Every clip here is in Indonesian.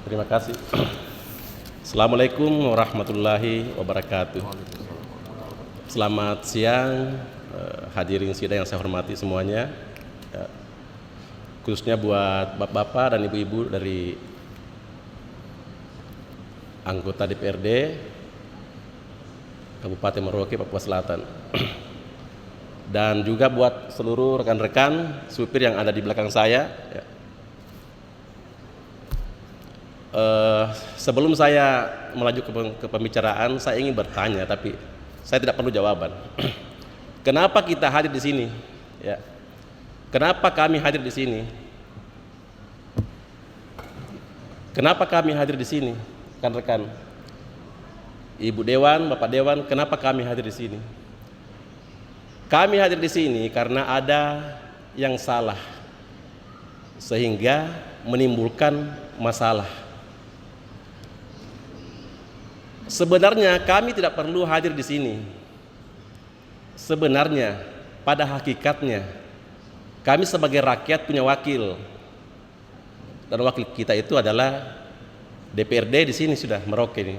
Terima kasih. Assalamualaikum warahmatullahi wabarakatuh. Selamat siang, hadirin sidang yang saya hormati semuanya. Ya, khususnya buat bapak-bapak dan ibu-ibu dari anggota DPRD Kabupaten Merauke, Papua Selatan. Dan juga buat seluruh rekan-rekan supir yang ada di belakang saya. Ya. Sebelum saya melaju ke pembicaraan, saya ingin bertanya, tapi saya tidak perlu jawaban. Kenapa kita hadir di sini? Ya. Kenapa kami hadir di sini? Kenapa kami hadir di sini, rekan-rekan? Ibu Dewan, Bapak Dewan, kenapa kami hadir di sini? Kami hadir di sini karena ada yang salah, sehingga menimbulkan masalah. Sebenarnya kami tidak perlu hadir di sini. Sebenarnya, pada hakikatnya, kami sebagai rakyat punya wakil, dan wakil kita itu adalah DPRD di sini sudah Merauke ini.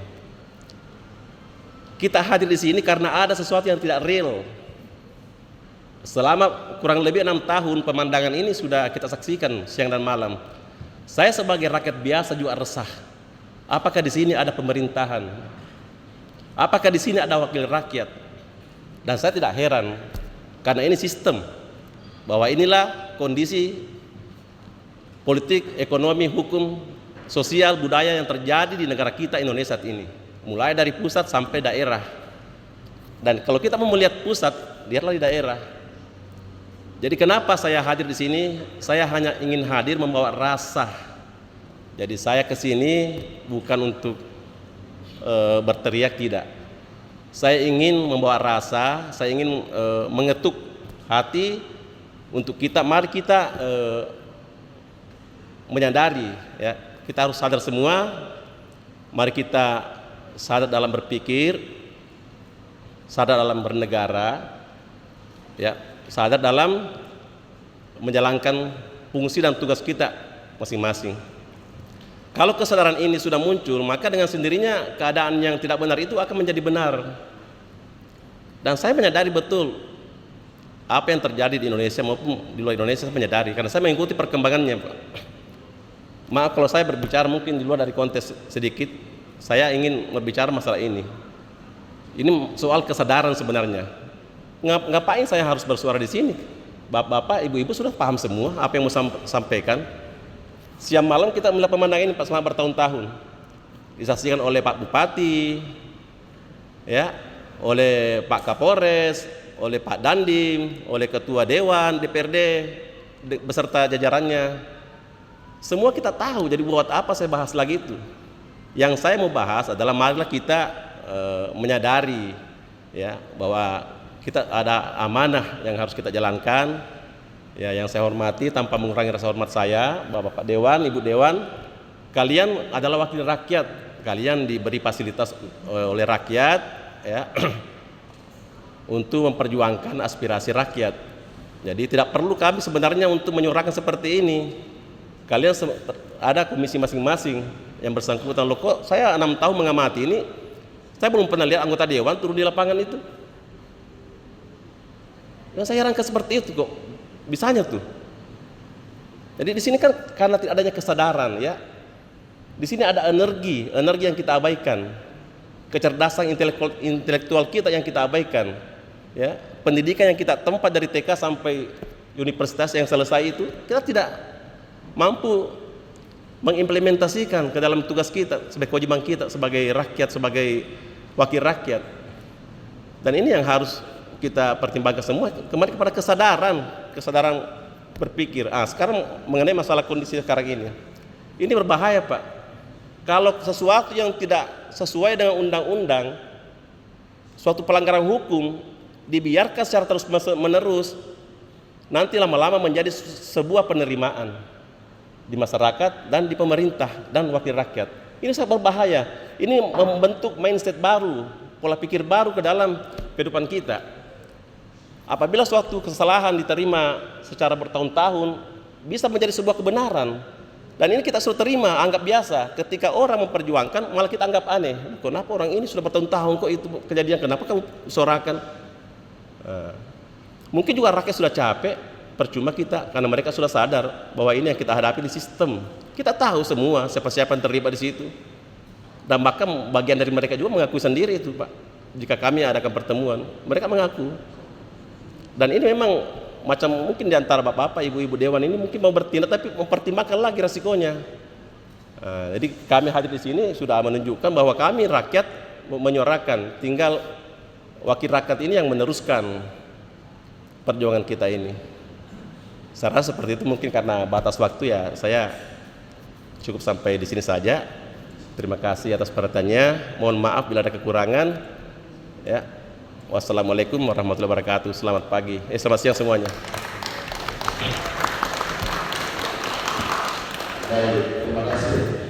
Kita hadir di sini karena ada sesuatu yang tidak real. Selama kurang lebih 6 tahun pemandangan ini sudah kita saksikan siang dan malam. Saya sebagai rakyat biasa juga resah. Apakah di sini ada pemerintahan? Apakah di sini ada wakil rakyat? Dan saya tidak heran, karena ini sistem, bahwa inilah kondisi politik, ekonomi, hukum, sosial, budaya yang terjadi di negara kita Indonesia ini, mulai dari pusat sampai daerah. Dan kalau kita mau melihat pusat, lihatlah di daerah. Jadi kenapa saya hadir di sini? Saya hanya ingin hadir membawa rasa. Jadi saya ke sini bukan untuk berteriak, tidak. Saya ingin membawa rasa, saya ingin mengetuk hati untuk kita. Mari kita menyadari, ya, kita harus sadar semua. Mari kita sadar dalam berpikir, sadar dalam bernegara, ya, sadar dalam menjalankan fungsi dan tugas kita masing-masing. Kalau kesadaran ini sudah muncul, maka dengan sendirinya keadaan yang tidak benar itu akan menjadi benar. Dan saya menyadari betul apa yang terjadi di Indonesia maupun di luar Indonesia, saya menyadari karena saya mengikuti perkembangannya, Pak. Maaf kalau saya berbicara mungkin di luar dari konteks sedikit. Saya ingin berbicara masalah ini. Ini soal kesadaran sebenarnya. Ngapain saya harus bersuara di sini? Bapak-bapak, ibu-ibu sudah paham semua apa yang mau sampaikan. Siang malam kita melihat pemandangan ini selama bertahun-tahun, disaksikan oleh Pak Bupati, ya, oleh Pak Kapolres, oleh Pak Dandim, oleh Ketua Dewan DPRD beserta jajarannya. Semua kita tahu, jadi buat apa saya bahas lagi itu? Yang saya mau bahas adalah marilah kita menyadari, ya, bahwa kita ada amanah yang harus kita jalankan. Ya, yang saya hormati tanpa mengurangi rasa hormat saya, Bapak Dewan, Ibu Dewan, kalian adalah wakil rakyat. Kalian diberi fasilitas oleh rakyat, ya, untuk memperjuangkan aspirasi rakyat. Jadi tidak perlu kami sebenarnya untuk menyuarakan seperti ini. Kalian ada komisi masing-masing yang bersangkutan. Loh, kok saya 6 tahun mengamati ini, saya belum pernah lihat anggota dewan turun di lapangan itu. Yang saya herankan seperti itu kok. Bisanya tuh. Jadi di sini kan karena tidak adanya kesadaran, ya. Di sini ada energi yang kita abaikan, kecerdasan intelektual kita yang kita abaikan, ya. Pendidikan yang kita tempat dari TK sampai universitas yang selesai itu kita tidak mampu mengimplementasikan ke dalam tugas kita sebagai kewajiban kita sebagai rakyat, sebagai wakil rakyat. Dan ini yang harus kita pertimbangkan semua, kembali kepada kesadaran berpikir. Sekarang mengenai masalah kondisi sekarang ini berbahaya, Pak. Kalau sesuatu yang tidak sesuai dengan undang-undang, suatu pelanggaran hukum dibiarkan secara terus menerus, nanti lama-lama menjadi sebuah penerimaan di masyarakat dan di pemerintah dan wakil rakyat. Ini sangat berbahaya. Ini membentuk mindset baru, pola pikir baru ke dalam kehidupan kita. Apabila suatu kesalahan diterima secara bertahun-tahun, bisa menjadi sebuah kebenaran. Dan ini kita sudah terima, anggap biasa. Ketika orang memperjuangkan, malah kita anggap aneh. Kenapa orang ini sudah bertahun-tahun kok itu kejadian, kenapa kamu sorakan? Mungkin juga rakyat sudah capek, percuma kita, karena mereka sudah sadar bahwa ini yang kita hadapi di sistem. Kita tahu semua siapa-siapa yang terlibat di situ. Dan bahkan bagian dari mereka juga mengaku sendiri itu, Pak. Jika kami adakan pertemuan, mereka mengaku. Dan ini memang macam mungkin diantara bapak-bapak, ibu-ibu dewan ini mungkin mau bertindak tapi mempertimbangkan lagi resikonya. Jadi kami hadir di sini sudah menunjukkan bahwa kami rakyat menyuarakan, tinggal wakil rakyat ini yang meneruskan perjuangan kita ini. Saya rasa seperti itu, mungkin karena batas waktu ya saya cukup sampai di sini saja. Terima kasih atas perhatiannya. Mohon maaf bila ada kekurangan. Ya. Wassalamualaikum warahmatullahi wabarakatuh. Selamat pagi. Selamat siang semuanya. Baik, terima kasih.